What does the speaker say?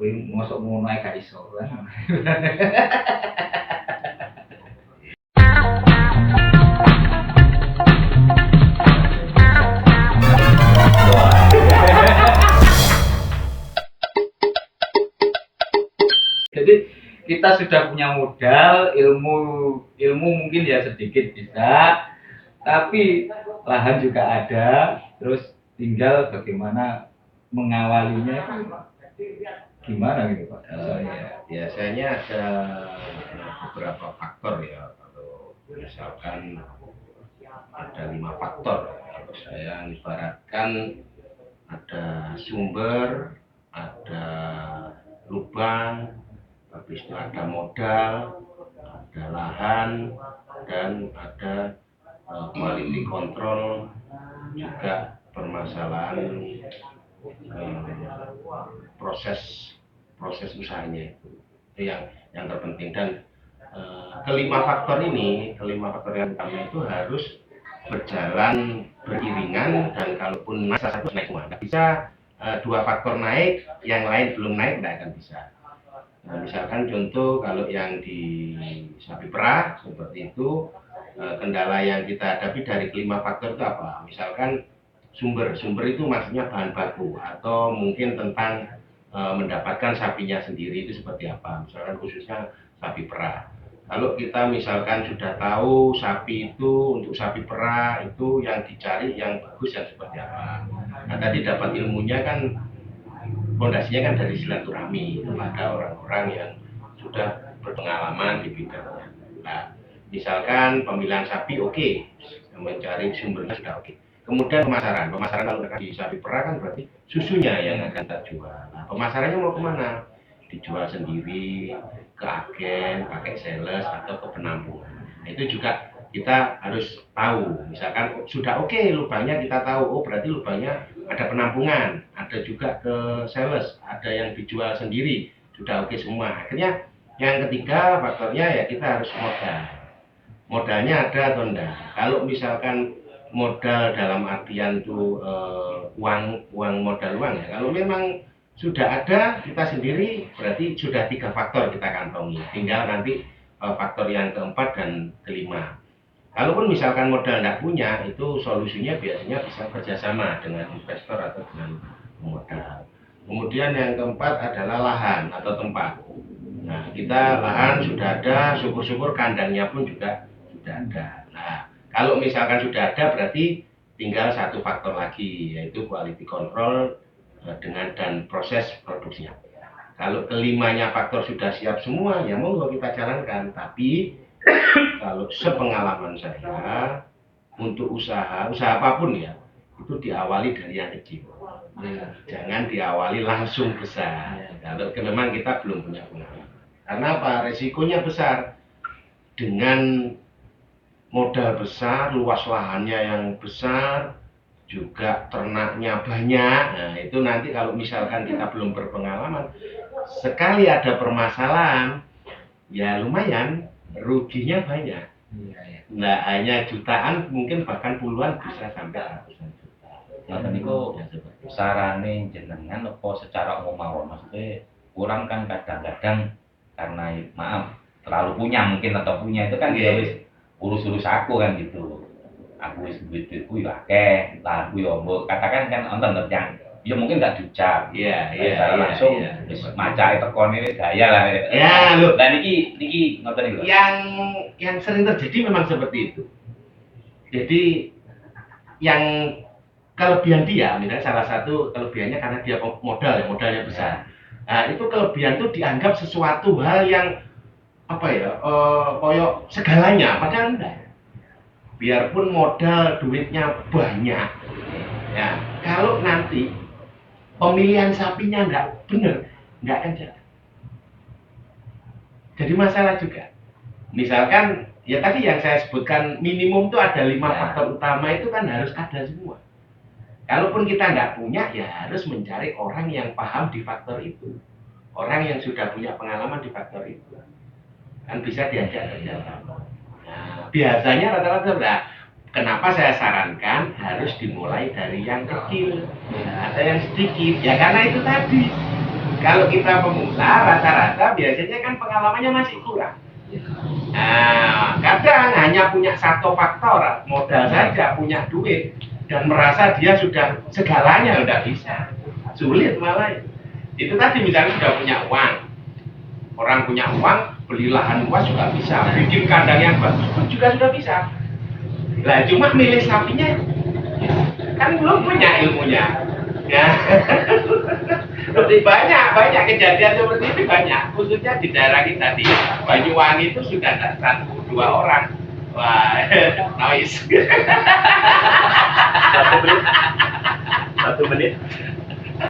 kuwi mosok ngono ae gak iso kan. Jadi kita sudah punya modal, ilmu mungkin ya sedikit bisa, tapi lahan juga ada, terus tinggal bagaimana mengawalinya itu gimana gitu Pak? Ya, biasanya ada beberapa faktor ya. Kalau misalkan ada 5 faktor, kalau saya ibaratkan ada sumber, ada lubang, habis itu ada modal, ada lahan, dan ada quality control, juga permasalahan proses usahanya itu yang terpenting. Dan kelima faktor yang utama itu harus berjalan beriringan, dan kalaupun masa satu naik semua, nggak bisa 2 faktor naik yang lain belum naik, nggak akan bisa. Nah, misalkan contoh kalau yang di sapi perah seperti itu, kendala yang kita hadapi dari kelima faktor itu apa? Misalkan sumber itu maksudnya bahan baku, atau mungkin tentang mendapatkan sapinya sendiri itu seperti apa, misalkan khususnya sapi perah. Kalau kita misalkan sudah tahu sapi itu, untuk sapi perah itu yang dicari yang bagus yang seperti apa, nah tadi dapat ilmunya kan, fondasinya kan dari silaturahmi kepada orang-orang yang sudah berpengalaman di bidangnya. Nah, misalkan pemilihan sapi oke, mencari sumbernya sudah oke. Kemudian pemasaran kalau di sapi perah kan berarti susunya yang akan kita jual. Nah, pemasarannya mau kemana? Dijual sendiri, ke agen, pakai sales, atau ke penampungan. Nah, itu juga kita harus tahu. Misalkan sudah oke, lubangnya kita tahu, oh berarti lubangnya ada penampungan, ada juga ke sales, ada yang dijual sendiri, sudah oke semua. Akhirnya yang ketiga faktornya ya kita harus modalnya ada atau enggak. Kalau misalkan modal dalam artian tuh uang modal uang ya, kalau memang sudah ada kita sendiri, berarti sudah 3 faktor kita kantongi, tinggal nanti faktor yang keempat dan kelima. Kalaupun misalkan modal tidak punya, itu solusinya biasanya bisa kerjasama dengan investor atau dengan pemodal. Kemudian yang keempat adalah lahan atau tempat. Nah, kita lahan sudah ada, syukur-syukur kandangnya pun juga sudah ada. Nah, kalau misalkan sudah ada, berarti tinggal 1 faktor lagi, yaitu quality control dan proses produksinya. Kalau kelimanya faktor sudah siap semua, ya monggo kita jalankan. Tapi kalau sepengalaman saya, untuk usaha apapun ya, itu diawali dari yang kecil. Jangan diawali langsung besar. Kalau memang kita belum punya pengalaman. Karena apa? Resikonya besar. Dengan modal besar, luas lahannya yang besar, juga ternaknya banyak. Nah, itu nanti kalau misalkan kita belum berpengalaman, sekali ada permasalahan, ya lumayan, ruginya banyak. Nah, hanya jutaan, mungkin bahkan puluhan, bisa sampai ratusan juta. Nah, niku sarane jenengan apa secara umum mawon, maksudnya kurang kan kadang-kadang karena maaf terlalu punya mungkin, atau punya itu kan dia wis urus aku kan gitu. Aku wis duitku ya akeh, lahanku ya mbok katakan kan nonton yang ya mungkin nggak diucap. Secara langsung wis macake tekone wis gaya lah. Ya, lho. Lah niki ngoten iki lho. Yang sering terjadi memang seperti itu. Jadi yang kelebihan dia, misalnya salah satu kelebihannya karena dia modalnya besar. Nah, itu kelebihan itu dianggap sesuatu hal yang apa ya, koyok segalanya, padahal enggak. Biarpun modal duitnya banyak, ya kalau nanti pemilihan sapinya enggak benar, enggak akan jalan. Jadi masalah juga. Misalkan ya tadi yang saya sebutkan, minimum itu ada 5 faktor utama, itu kan harus ada semua. Kalaupun kita nggak punya, ya harus mencari orang yang paham di faktor itu, orang yang sudah punya pengalaman di faktor itu, kan bisa diajak kerjasama. Nah, biasanya rata-rata kenapa saya sarankan harus dimulai dari yang kecil, ada yang sedikit, ya karena itu tadi Kalau kita pemula rata-rata biasanya kan pengalamannya masih kurang. Nah, kadang hanya punya satu faktor, modal saja, punya duit, dan merasa dia sudah segalanya, udah bisa. Sulit malah. Itu tadi misalnya sudah punya uang. Orang punya uang, beli lahan luas juga bisa, bikin kandang yang bagus pun juga sudah bisa. Lah cuma milih sapinya, kan belum punya ilmunya. Ya. banyak kejadian seperti itu banyak, khususnya di daerah kita di Banyuwangi itu sudah ada 1-2 orang. Wah, noise. 1 menit. 1 menit.